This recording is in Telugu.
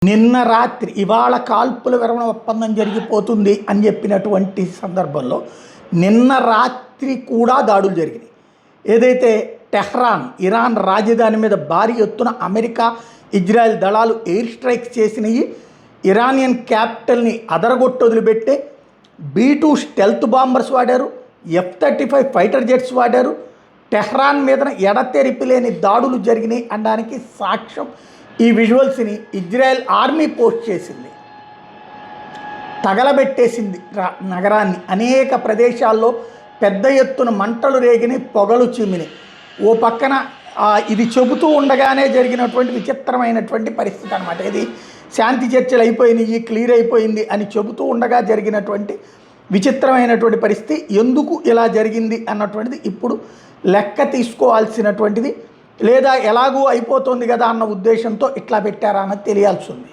నిన్న రాత్రి ఇవాళ కాల్పుల విరమణ ఒప్పందం జరిగిపోతుంది అని చెప్పినటువంటి సందర్భంలో నిన్న రాత్రి కూడా దాడులు జరిగినాయి. ఏదైతే టెహ్రాన్ ఇరాన్ రాజధాని మీద భారీ ఎత్తున అమెరికా ఇజ్రాయెల్ దళాలు ఎయిర్ స్ట్రైక్స్ చేసినవి, ఇరానియన్ క్యాపిటల్ని అదరగొట్టి వదిలిపెట్టే B-2 స్టెల్త్ బాంబర్స్ వాడారు, F-35 ఫైటర్ జెట్స్ వాడారు. టెహ్రాన్ మీద ఎడతెరిపి లేని దాడులు జరిగినాయి అనడానికి సాక్ష్యం ఈ విజువల్స్ని ఇజ్రాయెల్ ఆర్మీ పోస్ట్ చేసింది. తగలబెట్టేసింది నగరాన్ని. అనేక ప్రదేశాల్లో పెద్ద ఎత్తున మంటలు రేగిని, పొగలు చిమ్మిని. ఓ పక్కన ఇది చెబుతూ ఉండగానే జరిగినటువంటి విచిత్రమైనటువంటి పరిస్థితి అనమాట. ఇది శాంతి చర్చలు అయిపోయినాయి, క్లియర్ అయిపోయింది అని చెబుతూ ఉండగా జరిగినటువంటి విచిత్రమైనటువంటి పరిస్థితి. ఎందుకు ఇలా జరిగింది అన్నటువంటిది ఇప్పుడు లెక్క తీసుకోవాల్సినటువంటిది. లేదా ఎలాగూ అయిపోతుంది కదా అన్న ఉద్దేశంతో ఇట్లా పెట్టారా అన్నది తెలియాల్సి ఉంది.